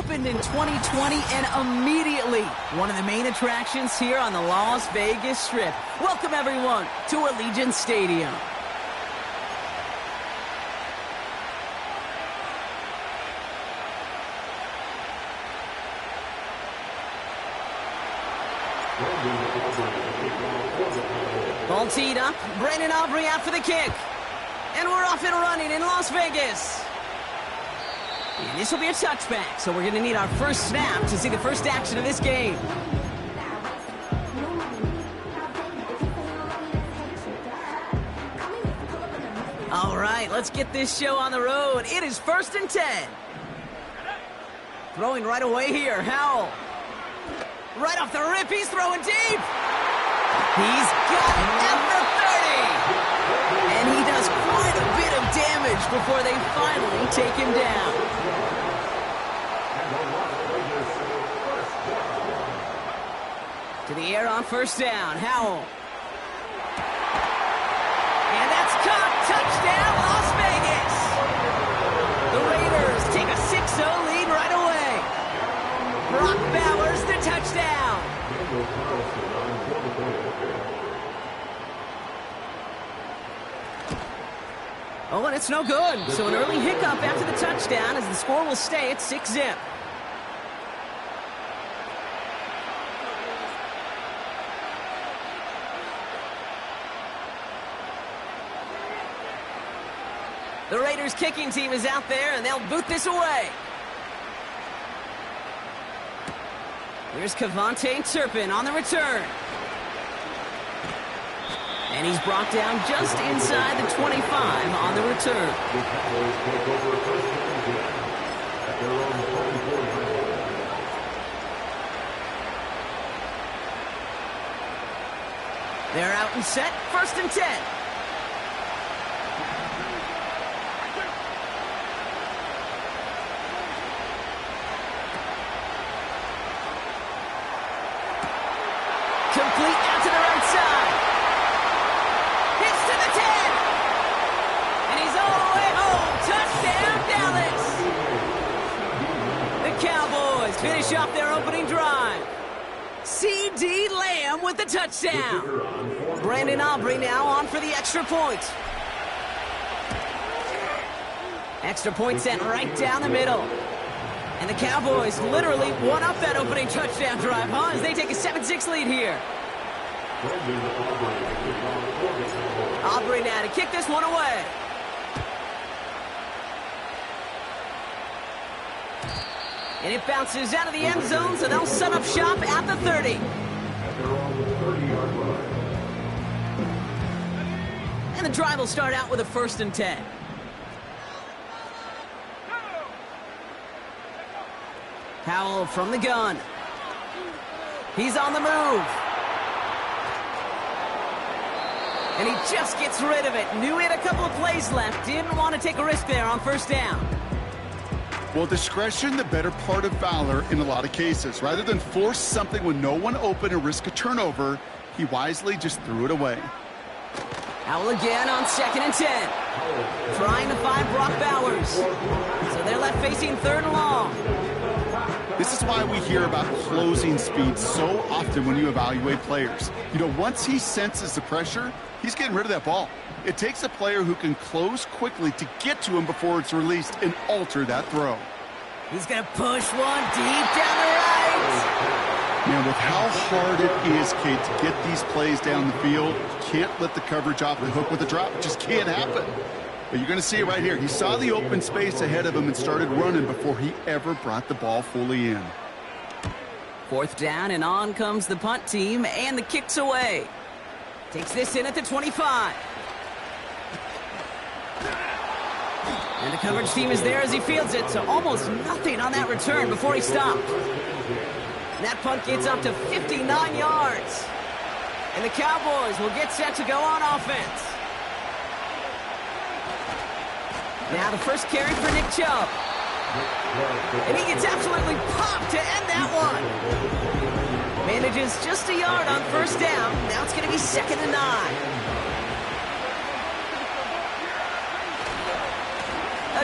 opened in 2020 and immediately one of the main attractions here on the Las Vegas Strip. Welcome, everyone, to Allegiant Stadium. Ball teed up. Brandon Aubrey out for the kick. And we're off and running in Las Vegas. And this will be a touchback, so we're going to need our first snap to see the first action of this game. All right, let's get this show on the road. It is 1st and 10. Throwing right away here, Howell. Right off the rip, he's throwing deep. He's got it at the 30. And he does quite a bit of damage before they finally take him down. To the air on 1st down, Howell. And that's caught. Touchdown, Las Vegas. The Raiders take a 6-0 lead right away. Brock Bowers, the touchdown. Oh, and it's no good. So an early hiccup after the touchdown as the score will stay at 6-0. The Raiders kicking team is out there, and they'll boot this away. Here's Kevontae Turpin on the return. And he's brought down just inside the 25 on the return. They're out and set, 1st and 10. Complete out to the right side. Hits to the 10. And he's all the way home. Touchdown, Dallas. The Cowboys finish off their opening drive. C.D. Lamb with the touchdown. Brandon Aubrey now on for the extra point. Extra point sent right down the middle. And the Cowboys literally won up that opening touchdown drive, huh? As they take a 7-6 lead here. Aubrey now to kick this one away. And it bounces out of the end zone, so they'll set up shop at the 30. And the drive will start out with a 1st and 10. Howell from the gun. He's on the move. And he just gets rid of it. Knew he had a couple of plays left. Didn't want to take a risk there on 1st down. Well, discretion, the better part of valor in a lot of cases. Rather than force something with no one open and risk a turnover, he wisely just threw it away. Howell again on 2nd and 10. Trying to find Brock Bowers. So they're left facing 3rd and long. This is why we hear about closing speed so often when you evaluate players. You know, once he senses the pressure, he's getting rid of that ball. It takes a player who can close quickly to get to him before it's released and alter that throw. He's going to push one deep down the right. Man, with how hard it is, Kate, to get these plays down the field, can't let the coverage off the hook with a drop. It just can't happen. But you're going to see it right here. He saw the open space ahead of him and started running before he ever brought the ball fully in. 4th down, and on comes the punt team, and the kick's away. Takes this in at the 25. And the coverage team is there as he fields it, so almost nothing on that return before he stopped. And that punt gets up to 59 yards. And the Cowboys will get set to go on offense. Now the first carry for Nick Chubb. And he gets absolutely popped to end that one. Manages just a yard on 1st down. Now it's going to be 2nd and 9.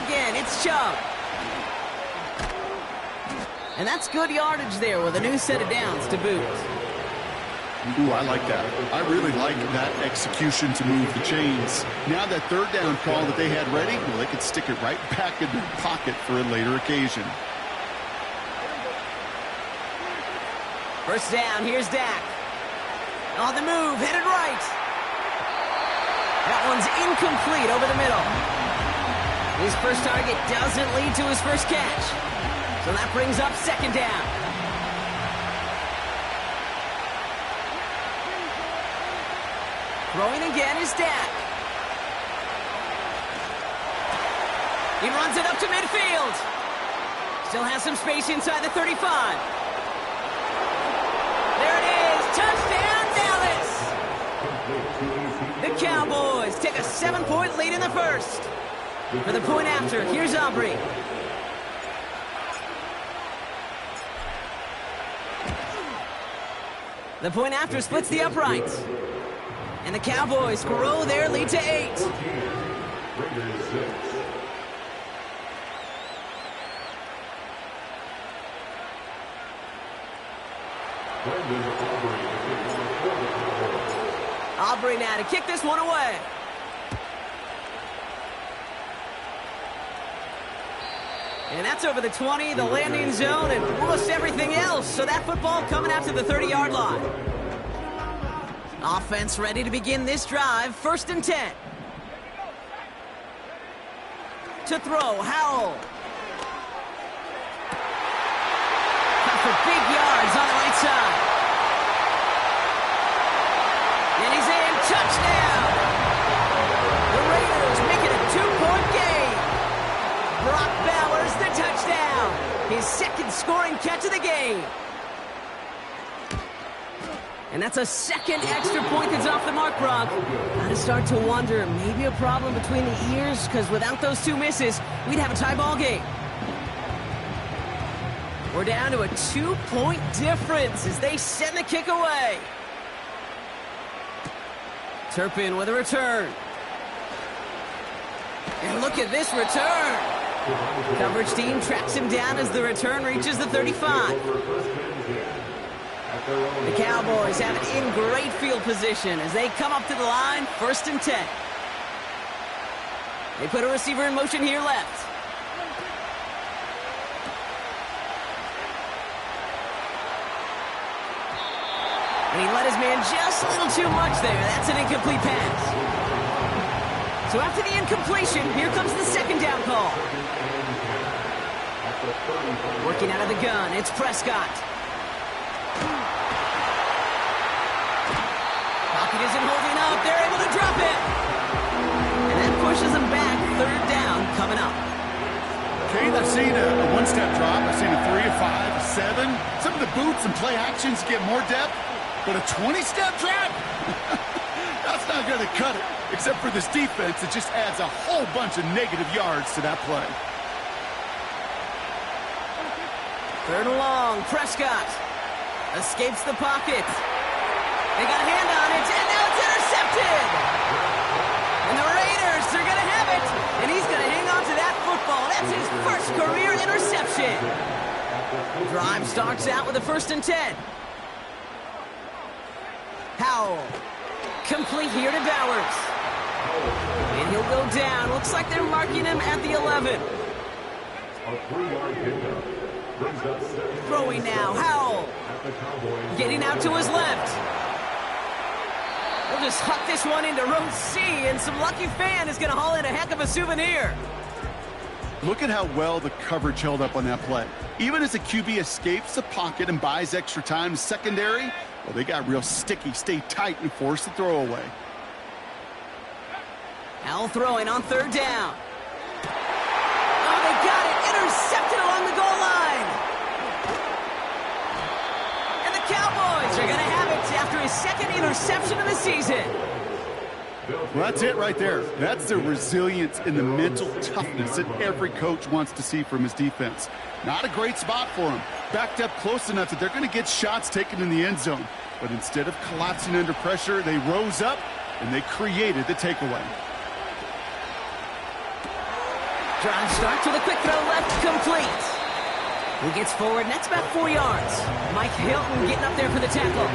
Again, it's Chubb. And that's good yardage there with a new set of downs to boot. Ooh, I like that. I really like that execution to move the chains. Now that third down call that they had ready, well, they could stick it right back in their pocket for a later occasion. First down, here's Dak. On the move, headed right. That one's incomplete over the middle. His first target doesn't lead to his first catch. So that brings up second down. Throwing again is Dak. He runs it up to midfield. Still has some space inside the 35. There it is. Touchdown, Dallas. The Cowboys take a 7-point lead in the first. For the point after, here's Aubrey. The point after splits the uprights. And the Cowboys grow their lead to 8. Aubrey now to kick this one away. And that's over the 20, the landing zone, and almost everything else. So that football coming out to the 30-yard line. Offense ready to begin this drive. First and 10. To throw, Howell. For big yards on the right side. And he's in. Touchdown! The Raiders make it a 2-point game. Brock Bowers the touchdown. His second scoring catch of the game. And that's a second extra point that's off the mark, Brock. Gotta start to wonder, maybe a problem between the ears, because without those two misses, we'd have a tie ball game. We're down to a 2-point difference as they send the kick away. Turpin with a return. And look at this return. Coverage team tracks him down as the return reaches the 35. The Cowboys have it in great field position as they come up to the line, first and 10. They put a receiver in motion here left. And he let his man just a little too much there. That's an incomplete pass. So after the incompletion, here comes the second down call. Working out of the gun, it's Prescott. Pocket isn't holding up. They're able to drop it. And that pushes them back. Third down coming up. Kane, I've seen a one-step drop. I've seen a 3, a 5, a 7. Some of the boots and play actions get more depth. But a 20-step drop? That's not going to cut it. Except for this defense, it just adds a whole bunch of negative yards to that play. Third and long, Prescott escapes the pocket. They got a hand on it, and now it's intercepted. And the Raiders are going to have it, and he's going to hang on to that football. That's his first career interception. Drive starts out with a first and 10. Howell, complete here to Bowers. And he'll go down. Looks like they're marking him at the 11. Throwing now, Howell. Getting out to his left. We'll just huck this one into row C, and some lucky fan is going to haul in a heck of a souvenir. Look at how well the coverage held up on that play. Even as the QB escapes the pocket and buys extra time secondary, well, they got real sticky, stay tight, and force the throw away. Howell throwing on third down. Oh, they got it. Intercepted along the goal line. And the Cowboys are going to have it after his second interception of the season. Well, that's it right there. That's the resilience and the mental toughness that every coach wants to see from his defense. Not a great spot for him. Backed up close enough that they're going to get shots taken in the end zone. But instead of collapsing under pressure, they rose up and they created the takeaway. Drive starts with a quick throw left, complete. He gets forward, and that's about 4 yards. Mike Hilton getting up there for the tackle.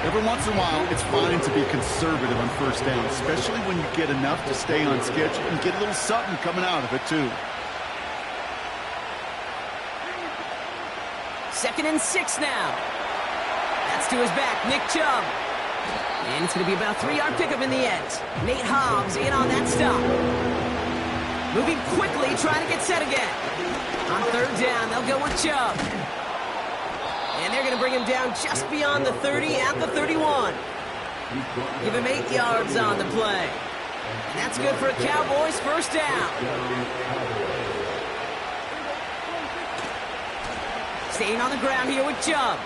Every once in a while, it's fine to be conservative on first down, especially when you get enough to stay on schedule and get a little something coming out of it, too. 2nd and 6 now. That's to his back, Nick Chubb. And it's going to be about a 3-yard pickup in the end. Nate Hobbs in on that stop. Moving quickly, trying to get set again. On 3rd down, they'll go with Chubb. And they're going to bring him down just beyond the 30 at the 31. Give him 8 yards on the play. And that's good for a Cowboys first down. Staying on the ground here with Chubb.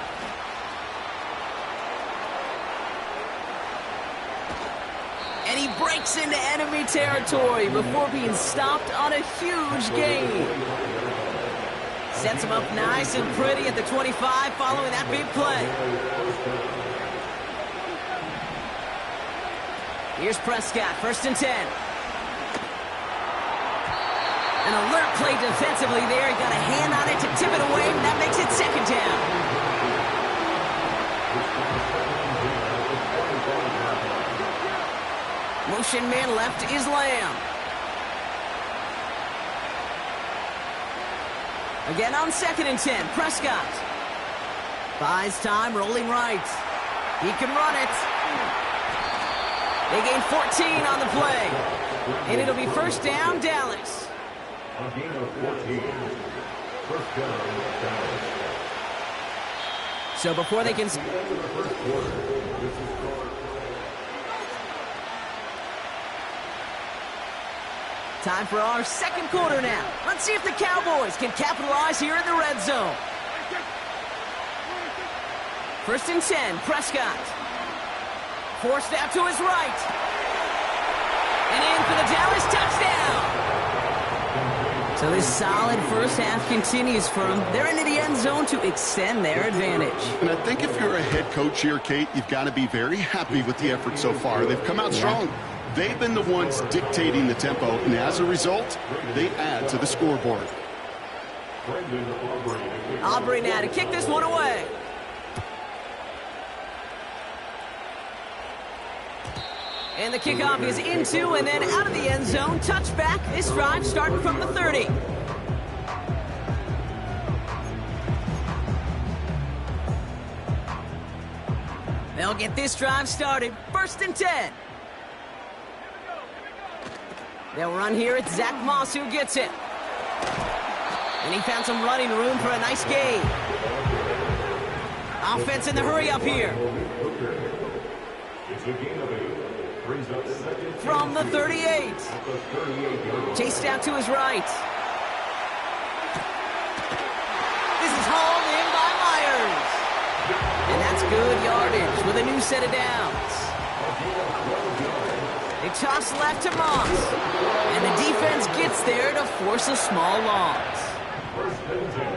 And he breaks into enemy territory before being stopped on a huge gain. Sets him up nice and pretty at the 25 following that big play. Here's Prescott, 1st and 10. An alert play defensively there. He got a hand on it to tip it away, and that makes it 2nd down. Motion man left is Lamb. Again on 2nd and 10, Prescott. Buys time, rolling right. He can run it. They gain 14 on the play. And it'll be 1st down, Dallas. A gain of 14. 1st down, Dallas. So before they can... Time for our 2nd quarter now. Let's see if the Cowboys can capitalize here in the red zone. 1st and 10, Prescott. Forced out to his right. And in for the Dallas touchdown. So this solid first half continues for them. They're into the end zone to extend their advantage. And I think if you're a head coach here, Kate, you've got to be very happy with the effort so far. They've come out strong. They've been the ones dictating the tempo, and as a result, they add to the scoreboard. Aubrey now to kick this one away. And the kickoff is into and then out of the end zone. Touchback. This drive starting from the 30. They'll get this drive started. 1st and 10. They'll run here. It's Zach Moss who gets it. And he found some running room for a nice gain. Offense in the hurry up here. From the 38. Chased out to his right. This is hauled in by Myers. And that's good yardage with a new set of downs. They toss left to Moss. And the defense gets there to force a small loss.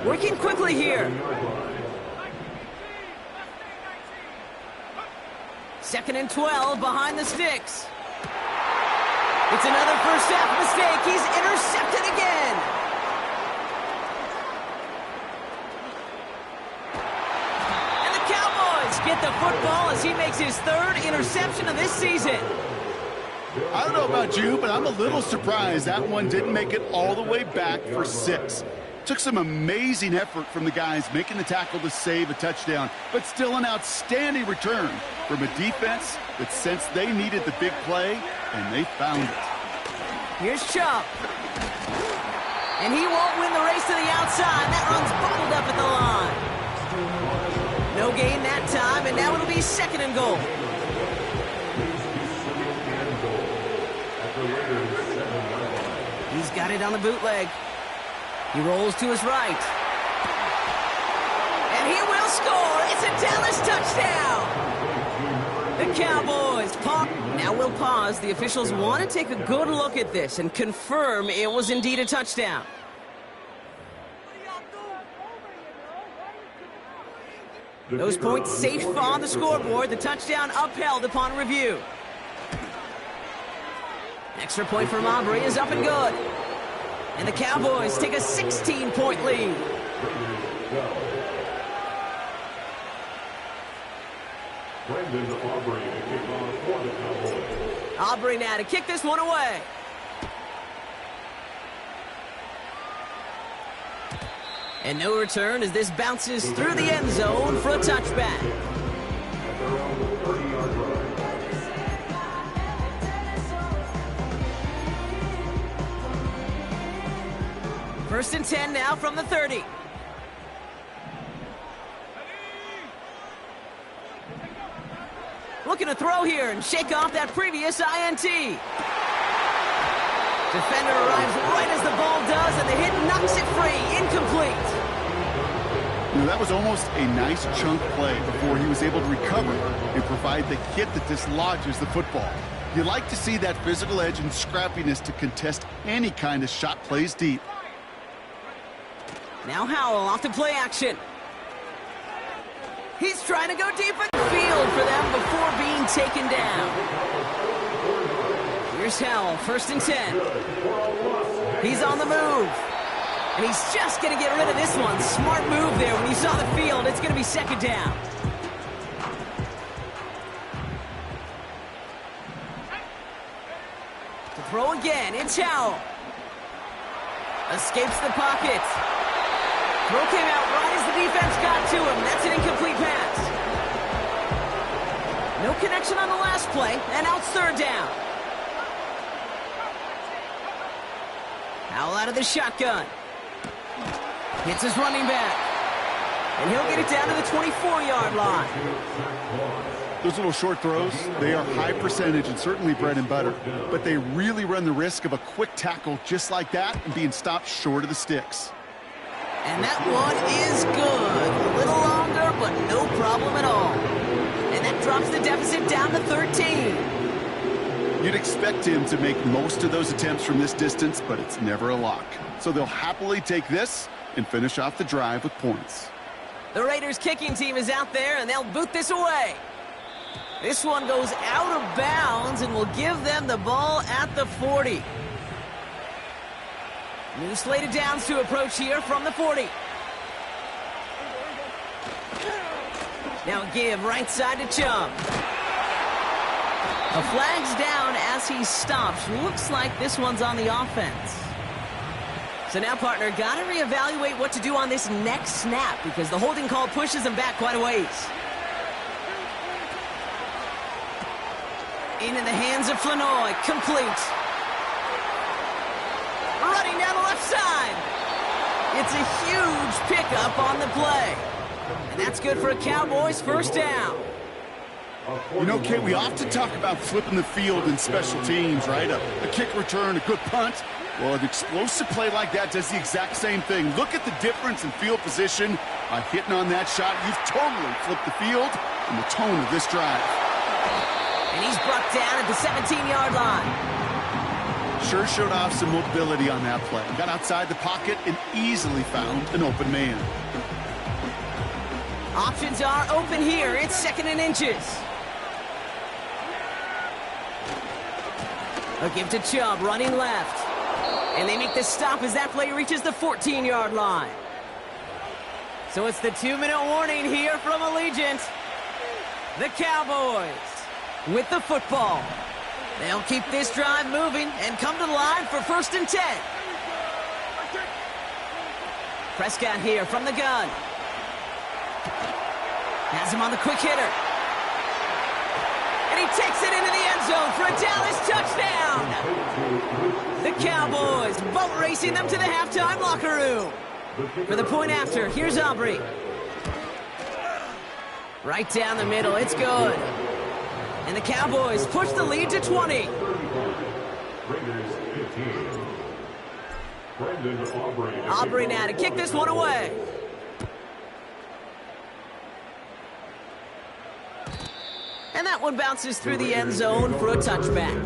Working quickly here. 2nd and 12 behind the sticks. It's another first half mistake. He's intercepted again. And the Cowboys get the football as he makes his 3rd interception of this season. I don't know about you, but I'm a little surprised that one didn't make it all the way back for 6. Took some amazing effort from the guys making the tackle to save a touchdown, but still an outstanding return from a defense that sensed they needed the big play, and they found it. Here's Chubb. And he won't win the race to the outside. That run's bottled up at the line. No gain that time, and now it'll be 2nd and goal. He's got it on the bootleg. He rolls to his right. And he will score. It's a Dallas touchdown. The Cowboys pop. Now we'll pause. The officials want to take a good look at this and confirm it was indeed a touchdown. Those points safe on the scoreboard. The touchdown upheld upon review. Extra point from Aubrey is up and good. And the Cowboys take a 16-point lead. Aubrey now to kick this one away. And no return as this bounces through the end zone for a touchback. First and 10 now from the 30. Looking to throw here and shake off that previous INT. Defender arrives right as the ball does, and the hit knocks it free. Incomplete. You know, that was almost a nice chunk play before he was able to recover and provide the hit that dislodges the football. You like to see that physical edge and scrappiness to contest any kind of shot plays deep. Now Howell off to play action. He's trying to go deep in the field for them before being taken down. Here's Howell, first and 10. He's on the move. And he's just going to get rid of this one. Smart move there. When you saw the field, it's going to be second down. To throw again, it's Howell. Escapes the pocket. Throw came out right as the defense got to him. That's an incomplete pass. No connection on the last play, and now it's third down. Howell out of the shotgun. Hits his running back. And he'll get it down to the 24-yard line. Those little short throws, they are high percentage and certainly bread and butter. But they really run the risk of a quick tackle just like that and being stopped short of the sticks. And that one is good. A little longer, but no problem at all. And that drops the deficit down to 13. You'd expect him to make most of those attempts from this distance, but it's never a lock. So they'll happily take this and finish off the drive with points. The Raiders kicking team is out there, and they'll boot this away. This one goes out of bounds and will give them the ball at the 40. New slated downs to approach here from the 40. Now a give right side to Chubb. A flag's down as he stops. Looks like this one's on the offense. So now, partner, got to reevaluate what to do on this next snap because the holding call pushes him back quite a ways. In the hands of Flanoy. Complete. Running down the left side. It's a huge pickup on the play. And that's good for a Cowboys first down. You know, Kate, we often talk about flipping the field in special teams, right? A kick return, a good punt. Well, an explosive play like that does the exact same thing. Look at the difference in field position. By hitting on that shot, you've totally flipped the field and the tone of this drive. And he's brought down at the 17-yard line. Sure showed off some mobility on that play. Got outside the pocket and easily found an open man. Options are open here. It's second and inches. A give to Chubb, running left. And they make the stop as that play reaches the 14-yard line. So it's the 2-minute warning here from Allegiant. The Cowboys with the football. They'll keep this drive moving and come to the line for first and 10. Prescott here from the gun. Has him on the quick hitter. And he takes it into the end zone for a Dallas touchdown. The Cowboys boat racing them to the halftime locker room. For the point after, here's Aubrey. Right down the middle, it's good. And the Cowboys push the lead to 20. Aubrey now to kick this one away. And that one bounces through the end zone for a touchback.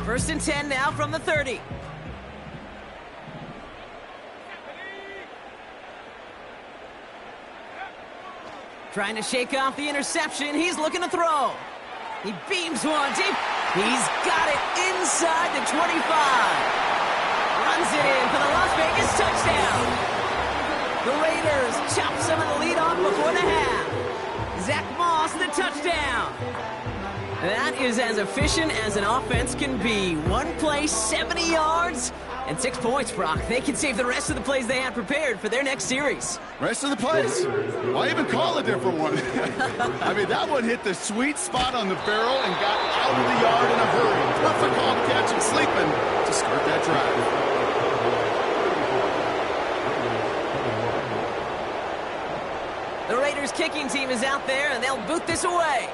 First and 10 now from the 30. Trying to shake off the interception. He's looking to throw. He beams one deep. He's got it inside the 25. Runs it in for the Las Vegas touchdown. The Raiders chop some of the lead off before the half. Zach Moss, the touchdown. That is as efficient as an offense can be. One play, 70 yards, and 6 points, Brock. They can save the rest of the plays they had prepared for their next series. Rest of the plays? Why even call a different one? I mean, that one hit the sweet spot on the barrel and got out of the yard in a hurry. Perfect call to catch him sleeping to start that drive. The Raiders kicking team is out there, and they'll boot this away.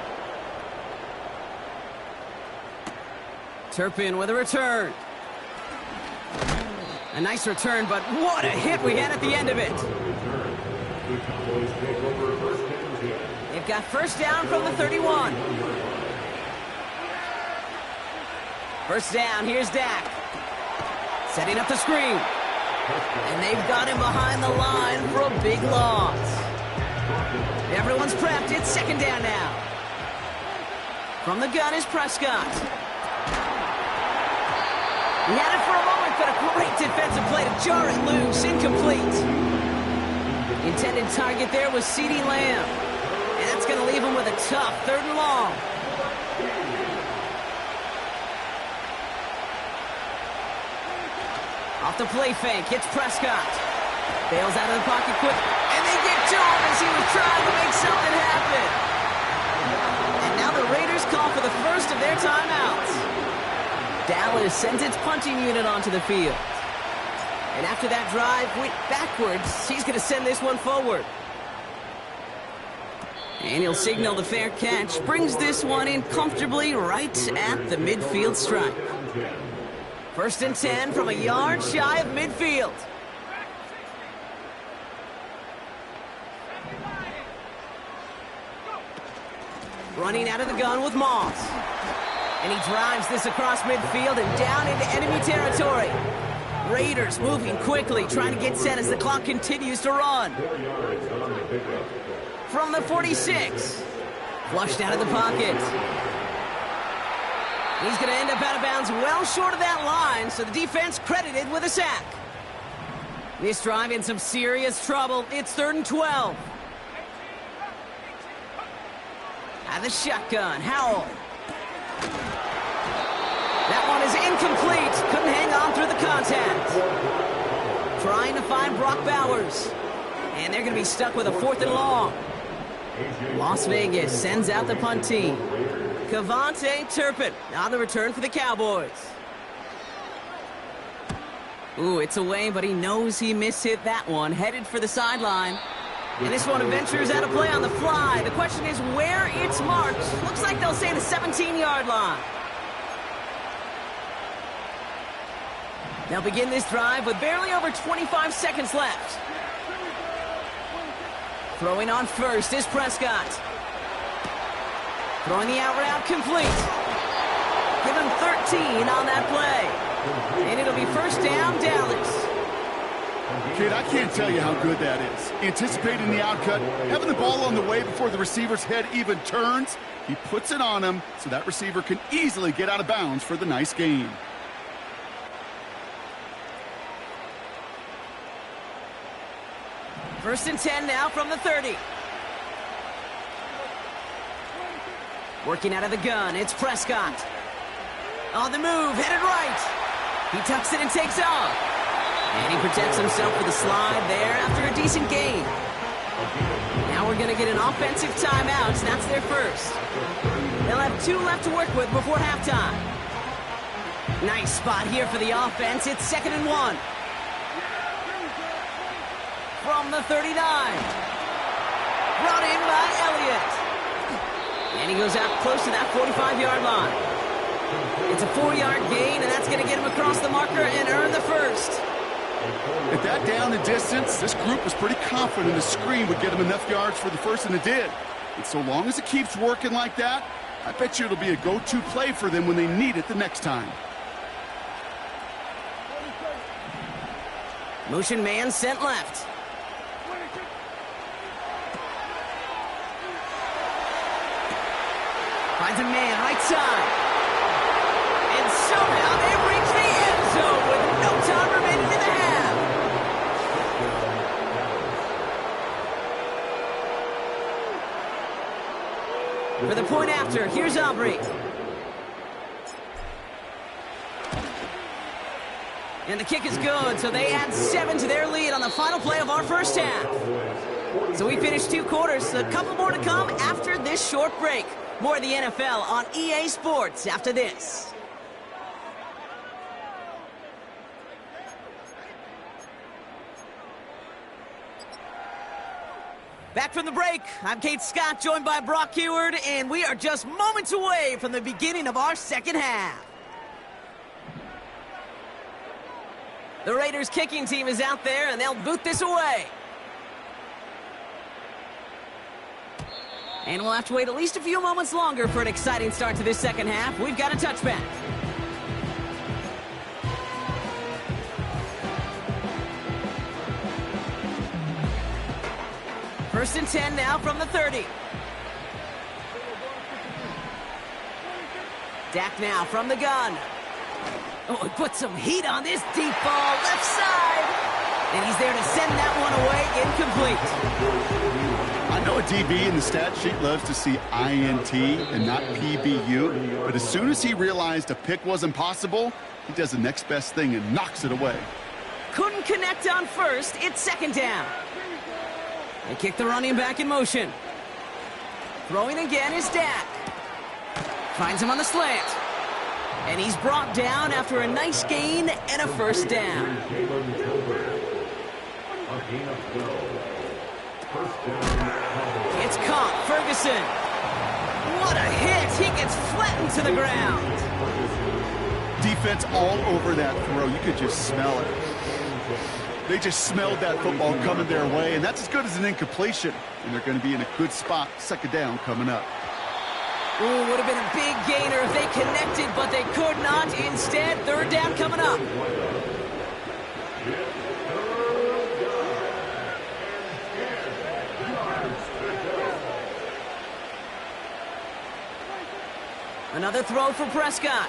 Turpin with a return. A nice return, but what a hit we had at the end of it. They've got first down from the 31. First down, here's Dak. Setting up the screen. And they've got him behind the line for a big loss. Everyone's prepped. It's second down now. From the gun is Prescott. He had it for a moment, but a great defensive play to jar it loose. Incomplete. The intended target there was CeeDee Lamb. And that's going to leave him with a tough 3rd and long. Off the play fake, it's Prescott. Bails out of the pocket quick. And they get to him as he was trying to make something happen. And now the Raiders call for the first of their timeouts. Dallas sends its punting unit onto the field. And after that drive went backwards, he's going to send this one forward. And he'll signal the fair catch. Brings this one in comfortably right at the midfield stripe. 1st and 10 from a yard shy of midfield. Running out of the gun with Moss. And he drives this across midfield and down into enemy territory. Raiders moving quickly, trying to get set as the clock continues to run. From the 46. Flushed out of the pocket. He's going to end up out of bounds well short of that line, so the defense credited with a sack. This drive in some serious trouble. It's 3rd and 12. Out of the shotgun, Howell. That one is incomplete. Couldn't hang on through the contact. Trying to find Brock Bowers. And they're going to be stuck with a 4th and long. Las Vegas sends out the punt team. Cavante Turpin on the return for the Cowboys. Ooh, it's away, but he knows he mishit that one. Headed for the sideline. And this one ventures out of play on the fly. The question is where it's marked. Looks like they'll say the 17-yard line. They'll begin this drive with barely over 25 seconds left. Throwing on first is Prescott. Throwing the out route complete. Give him 13 on that play. And it'll be first down, Dallas. Kid, I can't tell you how good that is. Anticipating the outcut, having the ball on the way before the receiver's head even turns. He puts it on him so that receiver can easily get out of bounds for the nice gain. First and 10 now from the 30. Working out of the gun, it's Prescott. On the move, headed right. He tucks it and takes off. And he protects himself with a slide there after a decent gain. Now we're going to get an offensive timeout. That's their first. They'll have 2 left to work with before halftime. Nice spot here for the offense. It's 2nd and 1. From the 39. Brought in by Elliott. And he goes out close to that 45-yard line. It's a 4-yard gain, and that's going to get him across the marker and earn the first. At that down and distance, this group was pretty confident the screen would get him enough yards for the first, and it did. And so long as it keeps working like that, I bet you it'll be a go-to play for them when they need it the next time. Motion man sent left. Finds a man right side. And somehow they reach the end zone with no time remaining For the point after, here's Aubrey. And the kick is good, so they add 7 to their lead on the final play of our first half. So we finished 2 quarters, a couple more to come after this short break. More of the NFL on EA Sports after this. Back from the break, I'm Kate Scott, joined by Brock Heward, and we are just moments away from the beginning of our second half. The Raiders kicking team is out there, and they'll boot this away. And we'll have to wait at least a few moments longer for an exciting start to this second half. We've got a touchback. First and 10 now from the 30. Dak now from the gun. Oh, he put some heat on this deep ball, left side. And he's there to send that one away, incomplete. I know a DB in the stat sheet loves to see INT and not PBU, but as soon as he realized a pick wasn't possible, he does the next best thing and knocks it away. Couldn't connect on first, it's second down. They kick the running back in motion. Throwing again is Dak. Finds him on the slant. And he's brought down after a nice gain and a first down. It's caught. Ferguson. What a hit. He gets flattened to the ground. Defense all over that throw. You could just smell it. They just smelled that football coming their way, and that's as good as an incompletion. And they're going to be in a good spot. Second down coming up. Ooh, would have been a big gainer if they connected, but they could not. Instead, third down coming up. Another throw for Prescott.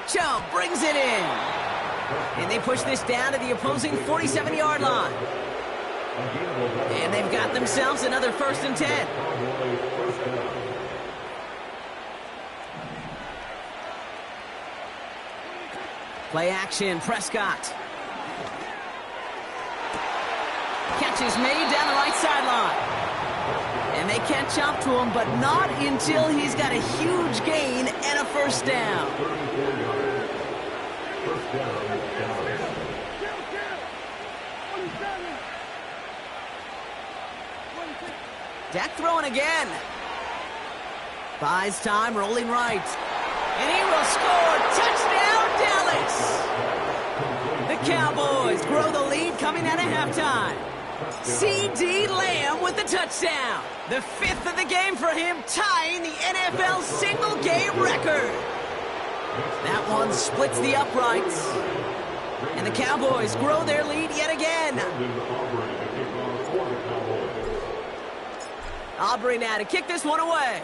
Chubb brings it in. And they push this down to the opposing 47-yard line. And they've got themselves another first and 10. Play action, Prescott. Catch is made down the right sideline. And they catch up to him, but not until he's got a huge gain and a first down. Dak throwing again. Buys time, rolling right. And he will score. Touchdown, Dallas! The Cowboys grow the lead coming out of halftime. C.D. Lamb with the touchdown. The 5th of the game for him, tying the NFL single-game record. That one splits the uprights. And the Cowboys grow their lead yet again. Aubrey now to kick this one away.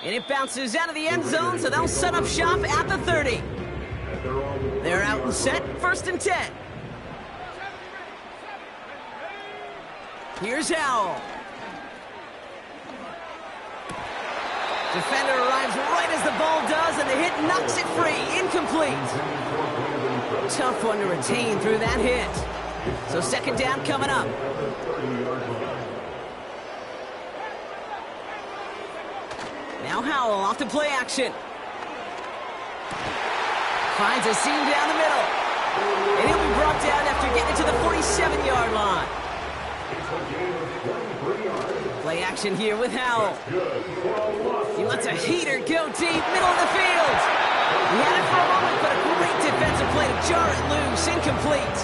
And it bounces out of the end zone, so they'll set up shop at the 30. They're out and set, first and 10. Here's Howell. Defender arrives right as the ball does, and the hit knocks it free. Incomplete. Tough one to retain through that hit. So second down coming up. Now Howell off to play action. Finds a seam down the middle. And he'll be brought down after getting to the 47-yard line. Play action here with Howell. He lets a heater go deep, middle of the field. He had it for a moment, but a great defensive play to jar it loose. Incomplete.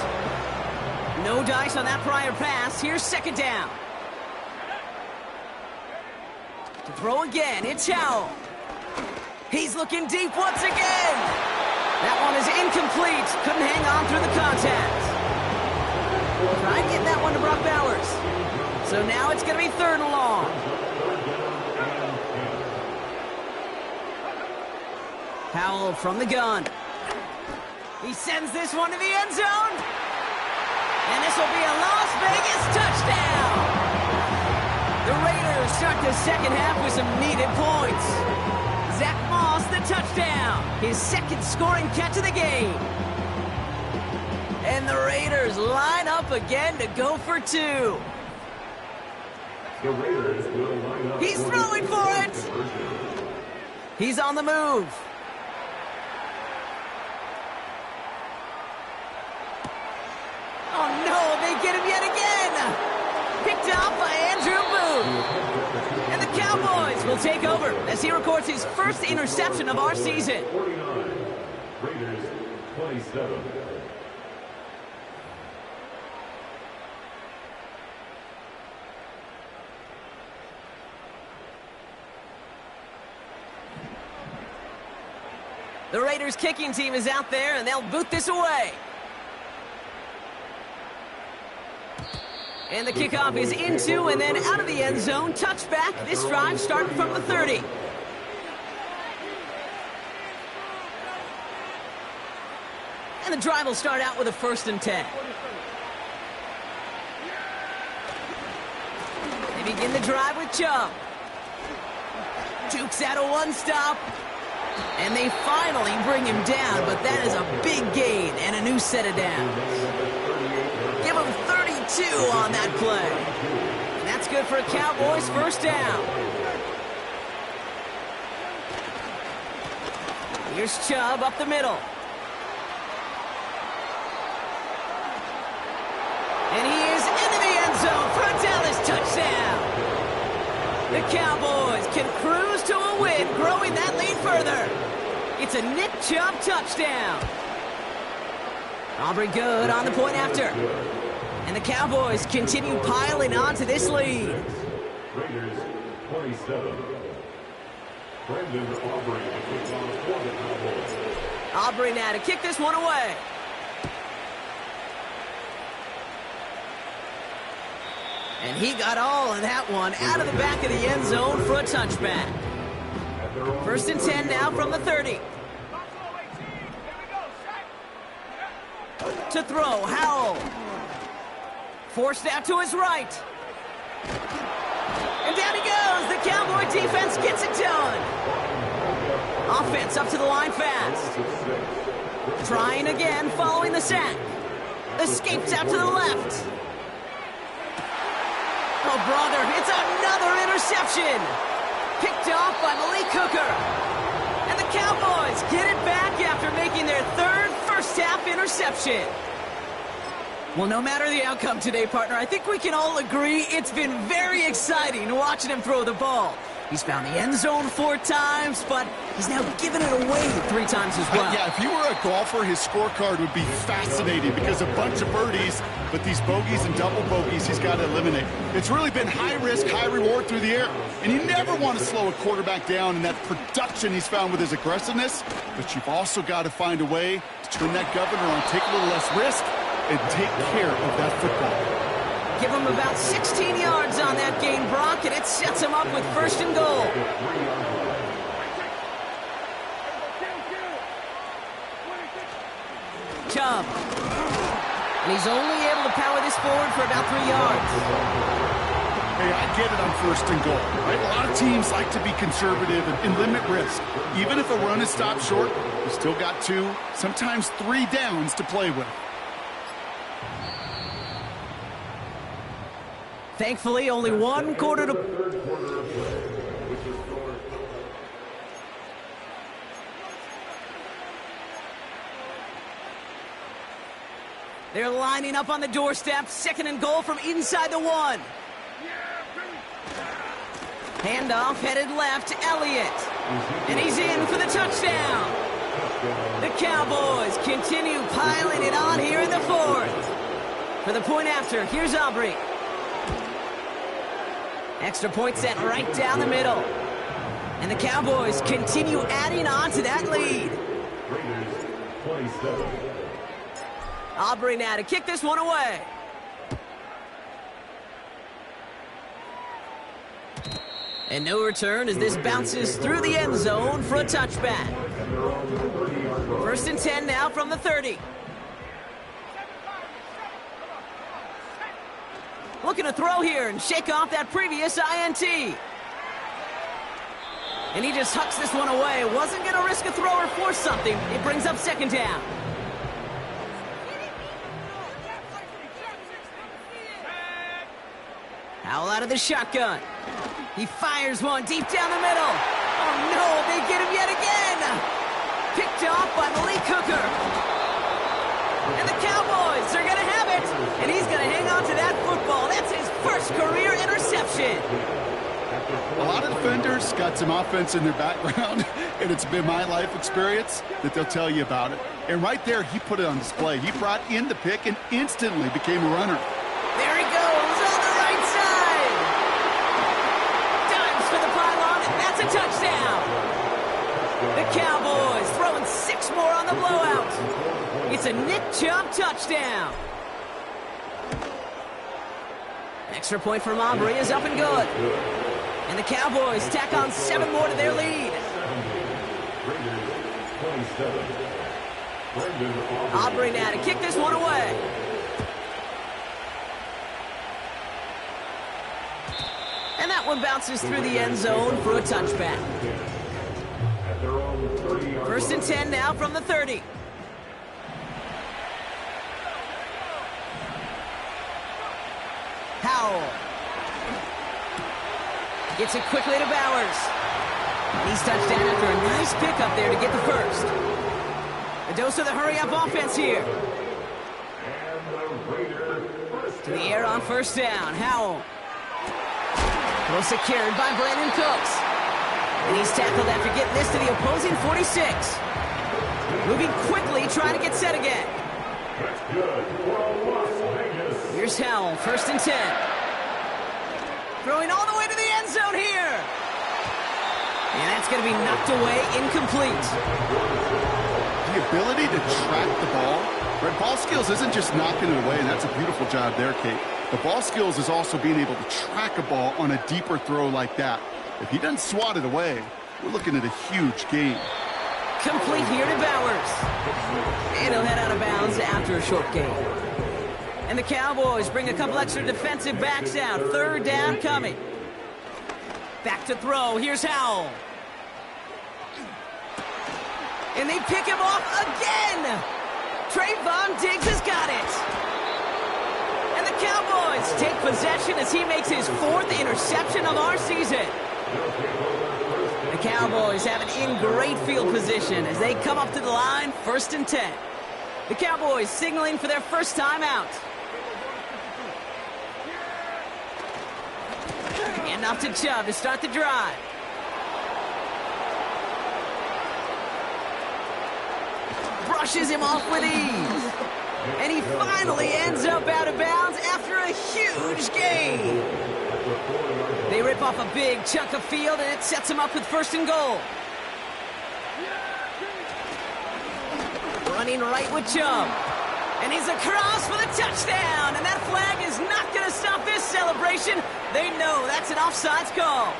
No dice on that prior pass. Here's second down. To throw again, it's Howell. He's looking deep once again. That one is incomplete. Couldn't hang on through the contact. Tried getting that one to Brock Bowers. So now it's going to be third and long. Howell from the gun. He sends this one to the end zone. And this will be a Las Vegas touchdown. The Raiders start the second half with some needed points. Zach Moss, the touchdown. His second scoring catch of the game. And the Raiders line up again to go for two. The Raiders will line up. He's throwing for it. He's on the move. Oh no, they get him yet again. Picked up by Andrew Booth. And the Cowboys will take over as he records his first interception of our season. 49. Raiders 27. The Raiders kicking team is out there, and they'll boot this away. And the kickoff is into and then out of the end zone. Touchback. This drive starting from the 30. And the drive will start out with a 1st and 10. They begin the drive with Chubb. Jukes out a one-stop. And they finally bring him down, but that is a big gain and a new set of downs. Give him 32 on that play. And that's good for a Cowboys first down. Here's Chubb up the middle. And he is into the end zone for a Dallas touchdown. The Cowboys can cruise to a win, growing that lead further. It's a Nick Chubb touchdown. Aubrey good on the point after. And the Cowboys continue piling on to this lead. Raiders 27. Brandon Aubrey kicks off for the Cowboys. Aubrey now to kick this one away. And he got all of that one out of the back of the end zone for a touchback. 1st and 10 now from the 30. To throw, Howell. Forced out to his right. And down he goes. The Cowboy defense gets it done. Offense up to the line fast. Trying again following the sack. Escapes out to the left. Oh, brother, it's another interception. Picked off by Malik Hooker. And the Cowboys get it back after making their third first-half interception. Well, no matter the outcome today, partner, I think we can all agree it's been very exciting watching him throw the ball. He's found the end zone 4 times, but he's now given it away 3 times as well. Yeah, if he were a golfer, his scorecard would be fascinating because a bunch of birdies, but these bogeys and double bogeys he's got to eliminate. It's really been high risk, high reward through the air. And you never want to slow a quarterback down in that production he's found with his aggressiveness, but you've also got to find a way to turn that governor on, take a little less risk, and take care of that football. Give him about 16 yards on that gain, Brock, and it sets him up with 1st and goal. Chubb. And he's only able to power this forward for about 3 yards. Hey, I get it on 1st and goal, right? A lot of teams like to be conservative and limit risk. Even if a run is stopped short, you still got 2, sometimes 3 downs to play with. Thankfully, only 1 quarter to... They're lining up on the doorstep. 2nd and goal from inside the 1. Handoff headed left, Elliott. And he's in for the touchdown. The Cowboys continue piling it on here in the 4th. For the point after, here's Aubrey. Extra point set right down the middle. And the Cowboys continue adding on to that lead. Raiders 27. Aubrey now to kick this one away. And no return as this bounces through the end zone for a touchback. 1st and 10 now from the 30. Looking to throw here and shake off that previous INT. And he just hucks this one away. Wasn't going to risk a throw or force something. It brings up second down. Howell out of the shotgun. He fires one deep down the middle. Oh no, they get him yet again. Picked off by Malik Hooker. And the Cowboys are going to have it. And he's going to hang on to that football. That's his first career interception. A lot of defenders got some offense in their background, and it's been my life experience that they'll tell you about it. And right there, he put it on display. He brought in the pick and instantly became a runner. There he goes on the right side. Dives for the pylon, and that's a touchdown. The Cowboys throwing 6 more on the blowout. It's a Nick Chubb touchdown. Extra point from Aubrey is up and good. And the Cowboys tack on 7 more to their lead. Aubrey now to kick this one away. And that one bounces through the end zone for a touchback. First and 10 now from the 30. Howell. Gets it quickly to Bowers. And he's touched down after a nice pickup there to get the first. A dose of the hurry-up offense here. To the air on first down. Howell. Well secured by Brandon Cooks. And he's tackled after getting this to the opposing 46. Moving quickly, trying to get set again. Here's Howell, first and 10. Throwing all the way to the end zone here. And that's going to be knocked away, incomplete. The ability to track the ball. Red ball skills isn't just knocking it away, and that's a beautiful job there, Kate. The ball skills is also being able to track a ball on a deeper throw like that. If he doesn't swat it away, we're looking at a huge gain. Complete here to Bowers. And he'll head out of bounds after a short gain. And the Cowboys bring a couple extra defensive backs out. Third down coming. Back to throw. Here's Howell. And they pick him off again. Trayvon Diggs has got it. And the Cowboys take possession as he makes his 4th interception of our season. The Cowboys have it in great field position as they come up to the line, first and 10. The Cowboys signaling for their first time out. And off to Chubb to start the drive. Brushes him off with ease. And he finally ends up out of bounds after a huge gain. They rip off a big chunk of field, and it sets him up with first and goal. Running right with Chubb. And he's across for the touchdown. And that flag is not going to stop this celebration. They know that's an offsides call.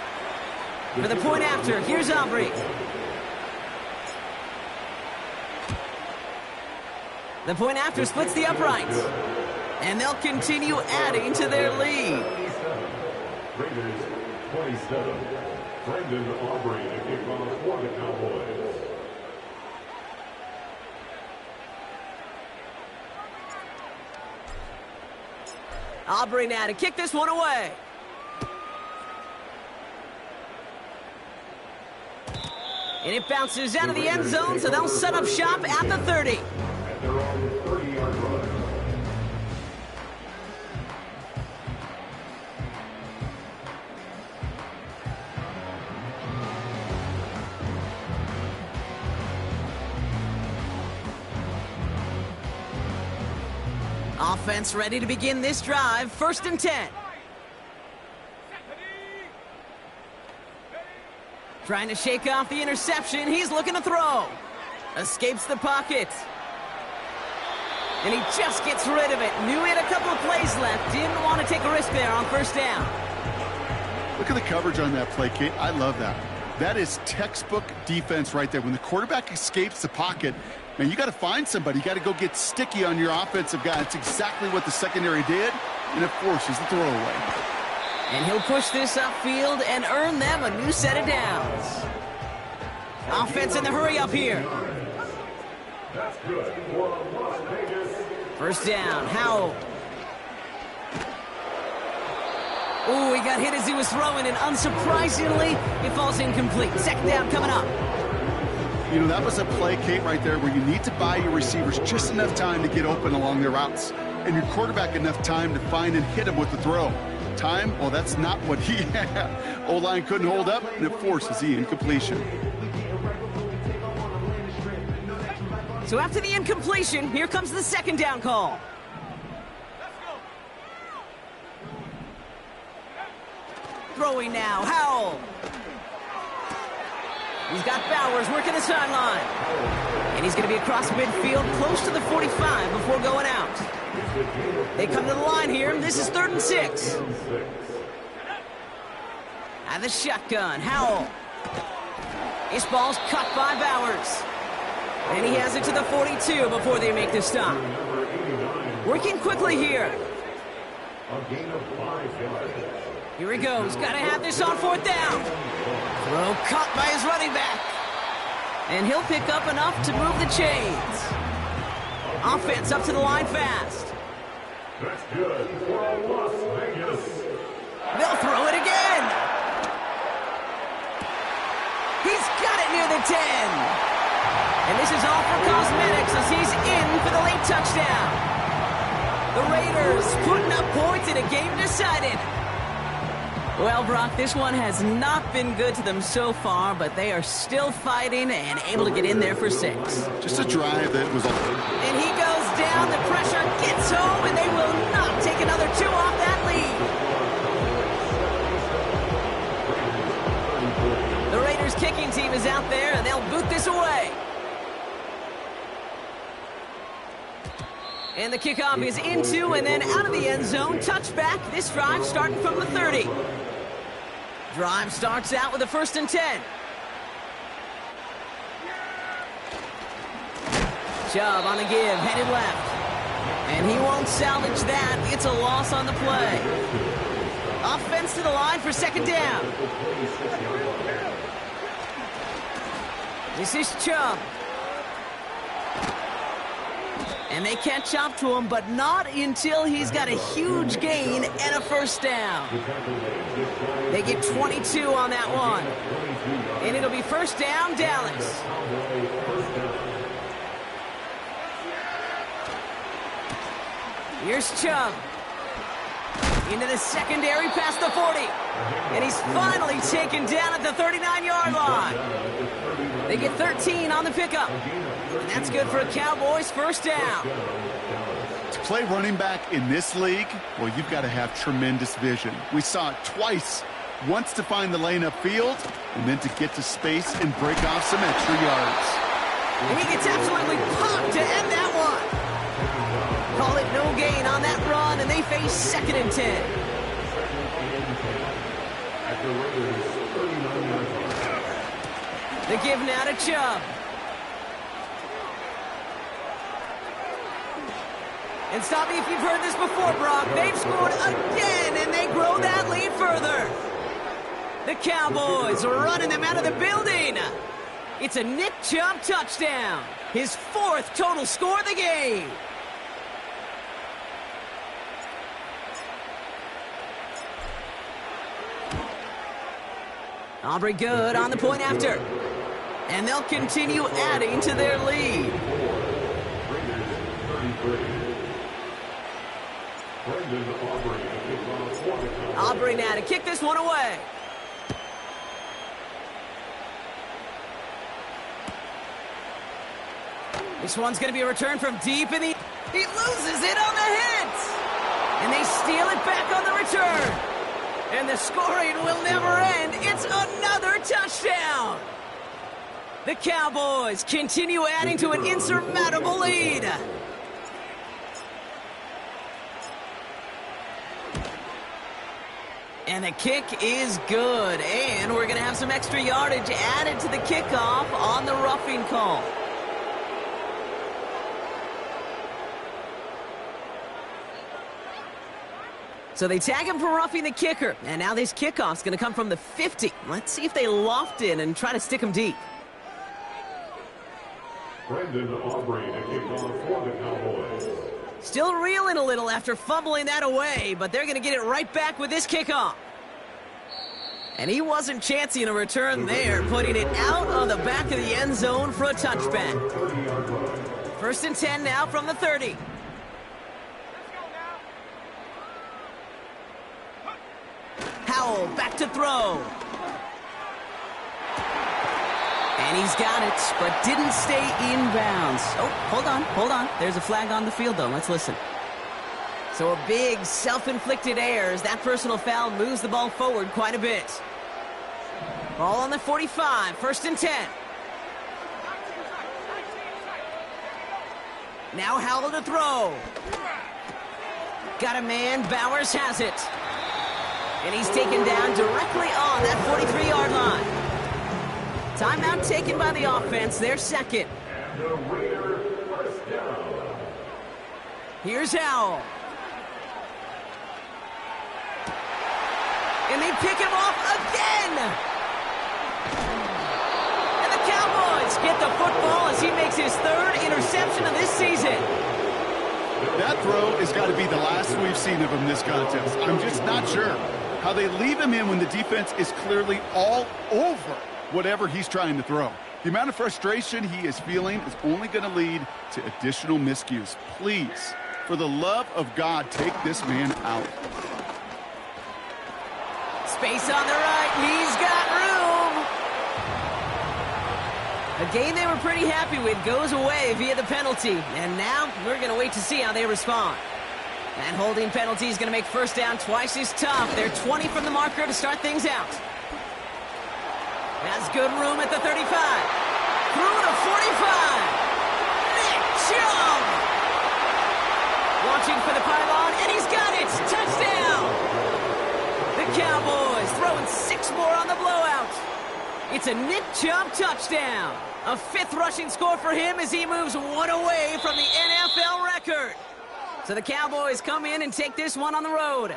For the point after, here's Aubrey. The point after splits the uprights. And they'll continue adding to their lead. Raiders 27. Brandon Aubrey to kick off for the Cowboys. Aubrey now to kick this one away. And it bounces out of the end zone, so they'll set up shop at the 30. At their own 30-yard line. Offense ready to begin this drive. First and 10. Trying to shake off the interception. He's looking to throw. Escapes the pocket. And he just gets rid of it. Knew he had a couple of plays left. Didn't want to take a risk there on first down. Look at the coverage on that play, Kate. I love that. That is textbook defense right there. When the quarterback escapes the pocket, man, you got to find somebody. You got to go get sticky on your offensive guy. That's exactly what the secondary did. and it forces the throwaway. And he'll push this upfield and earn them a new set of downs. Offense in the hurry up here. That's good for Las Vegas. First down, Howell. Ooh, he got hit as he was throwing, and unsurprisingly, it falls incomplete. Second down coming up. You know, that was a play, Kate, right there, where you need to buy your receivers just enough time to get open along their routes, and your quarterback enough time to find and hit him with the throw. Time, well, that's not what he had. O-line couldn't hold up, and it forces the incompletion. So after the incompletion, here comes the second down call. Throwing now, Howell. He's got Bowers working the sideline. And he's going to be across midfield, close to the 45 before going out. They come to the line here. This is 3rd and 6. And the shotgun, Howell. This ball's cut by Bowers. And he has it to the 42 before they make the stop. Working quickly here. Here he goes. Got to have this on 4th down. Throw caught by his running back. And he'll pick up enough to move the chains. Offense up to the line fast. That's good for Las Vegas. They'll throw it again. He's got it near the 10. And this is all for cosmetics as he's in for the late touchdown. The Raiders putting up points in a game decided. Well, Brock, this one has not been good to them so far, but they are still fighting and able to get in there for 6. Just a drive that was... And he goes down, the pressure gets home, and they will not take another 2 off that lead. The Raiders kicking team is out there, and they'll boot this away. And the kickoff is into and then out of the end zone. Touchback. This drive starting from the 30. Drive starts out with a 1st and 10. Chubb on the give, headed left. And he won't salvage that. It's a loss on the play. Offense to the line for 2nd down. This is Chubb. And they catch up to him, but not until he's got a huge gain and a 1st down. They get 22 on that one. And it'll be 1st down, Dallas. Here's Chubb. Into the secondary past the 40. And he's finally taken down at the 39-yard line. They get 13 on the pickup. And that's good for a Cowboys 1st down. To play running back in this league, well, you've got to have tremendous vision. We saw it twice. Once to find the lane upfield, and then to get to space and break off some extra yards. And he gets absolutely pumped to end that one. Call it no gain on that run, and they face 2nd and 10. The give now to Chubb. And stop me if you've heard this before, Brock. They've scored again, and they grow that lead further. The Cowboys are running them out of the building. It's a Nick Chubb touchdown. His 4th total score of the game. Aubrey good on the point after. And they'll continue adding to their lead. Aubrey now to kick this one away. This one's going to be a return from deep in the... He loses it on the hit! And they steal it back on the return. And the scoring will never end. It's another touchdown. The Cowboys continue adding to an insurmountable lead. And the kick is good. And we're going to have some extra yardage added to the kickoff on the roughing call. So they tag him for roughing the kicker, and now this kickoff's going to come from the 50. Let's see if they loft in and try to stick him deep. Brandon Aubrey to kick off for the Cowboys. Still reeling a little after fumbling that away, but they're going to get it right back with this kickoff. And he wasn't chancing a return there, putting it out on the back of the end zone for a touchback. 1st and 10 now from the 30. Howell back to throw. And he's got it, but didn't stay in bounds. Oh, hold on. There's a flag on the field, though. Let's listen. So a big self-inflicted error as that personal foul moves the ball forward quite a bit. Ball on the 45, 1st and 10. Now Howell to throw. Got a man, Bowers has it. And he's taken down directly on that 43-yard line. Timeout taken by the offense, their second. And the Raider first down. Here's Howell. And they pick him off again. And the Cowboys get the football as he makes his 3rd interception of this season. That throw has got to be the last we've seen of him this contest. I'm just not sure how they leave him in when the defense is clearly all over whatever he's trying to throw. The amount of frustration he is feeling is only going to lead to additional miscues. Please, for the love of God, take this man out. Space on the right. He's got room. A game they were pretty happy with goes away via the penalty. And now we're going to wait to see how they respond. That holding penalty is going to make 1st down twice as tough. They're 20 from the marker to start things out. Has good room at the 35. Through to 45. Nick Chubb. Launching for the pylon, and he's got it. Touchdown. The Cowboys throwing 6 more on the blowout. It's a Nick Chubb touchdown. A 5th rushing score for him as he moves 1 away from the NFL record. So the Cowboys come in and take this one on the road.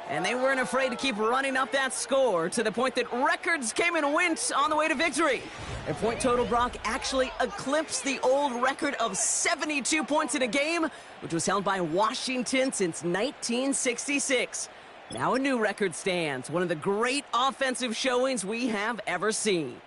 And they weren't afraid to keep running up that score to the point that records came and went on the way to victory. Their point total, Brock, actually eclipsed the old record of 72 points in a game, which was held by Washington since 1966. Now a new record stands, one of the great offensive showings we have ever seen.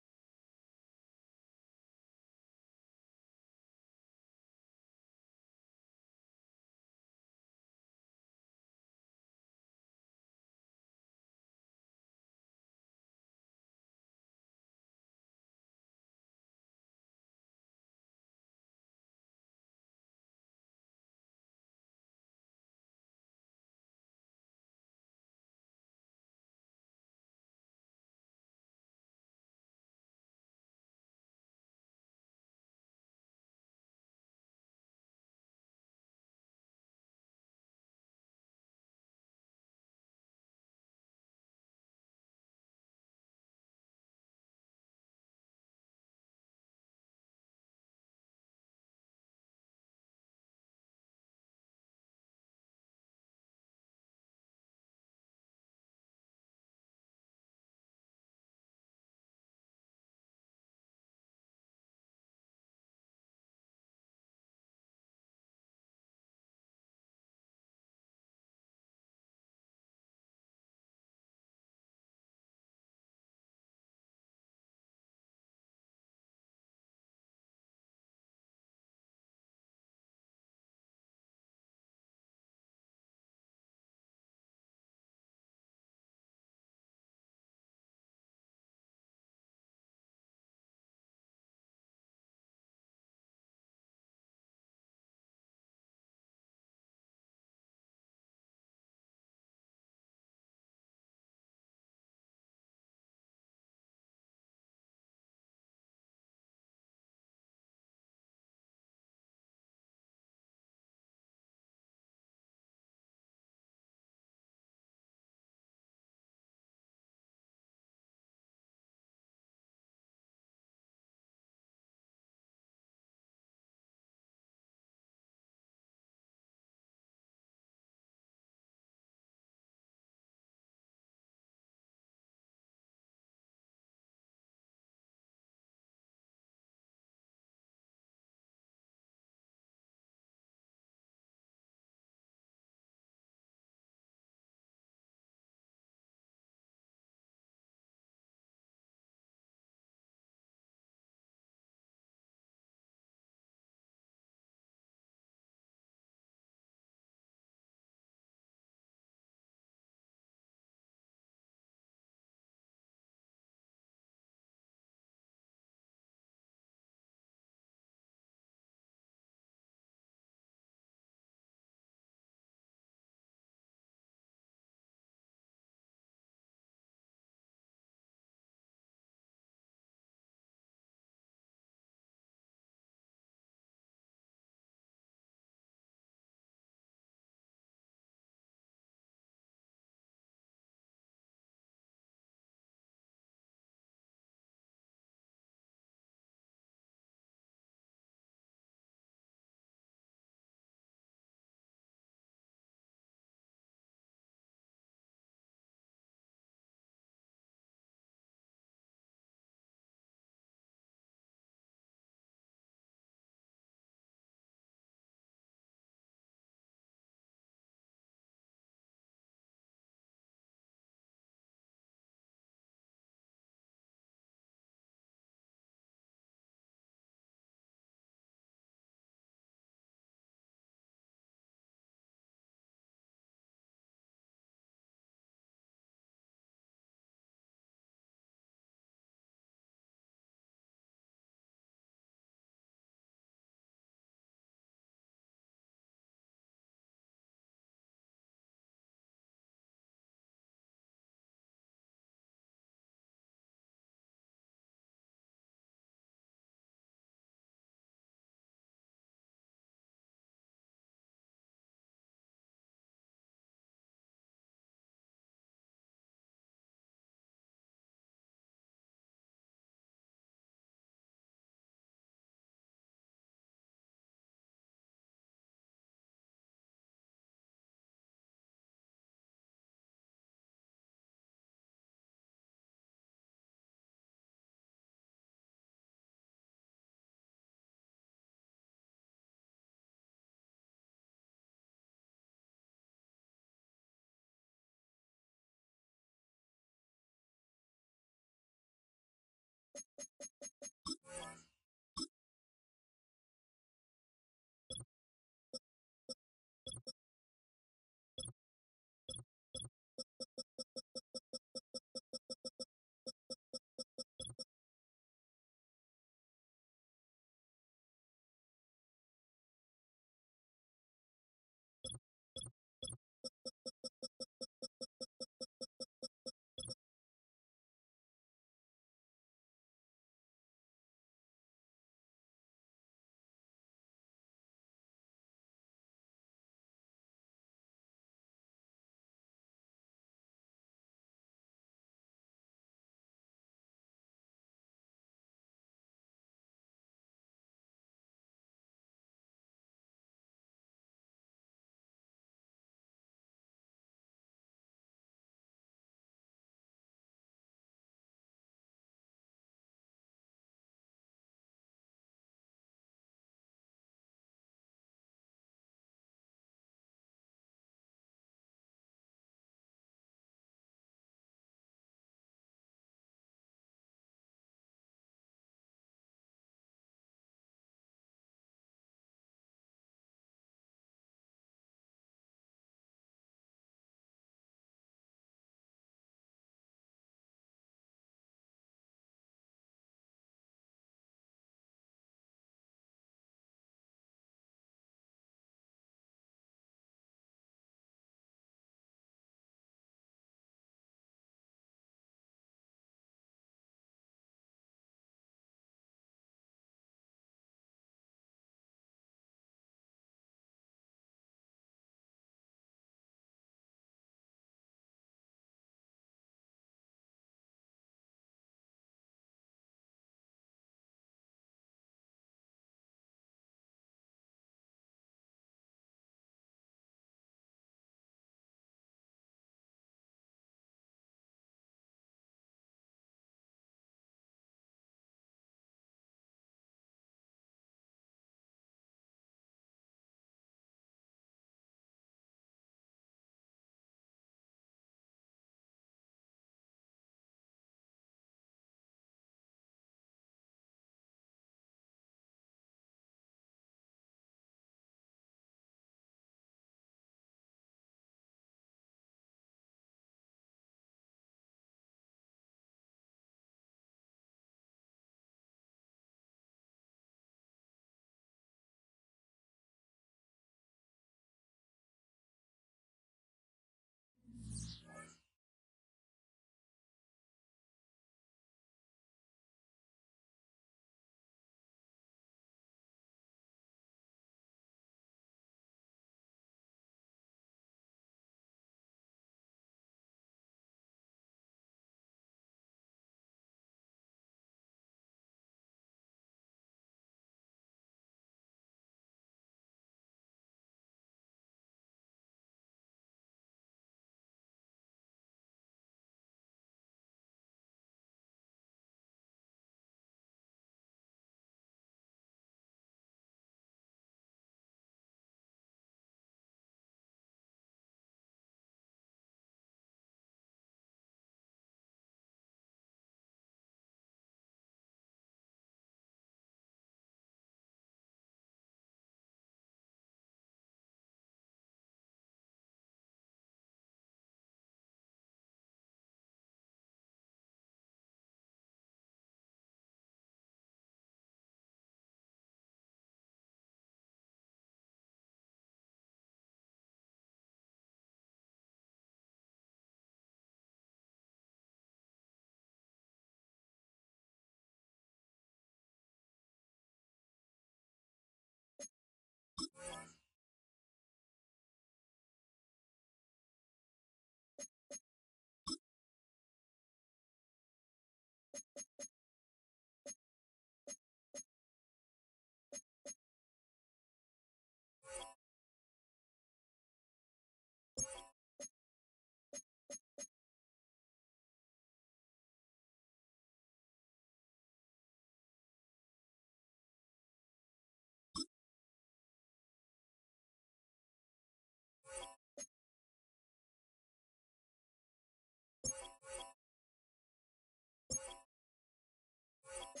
You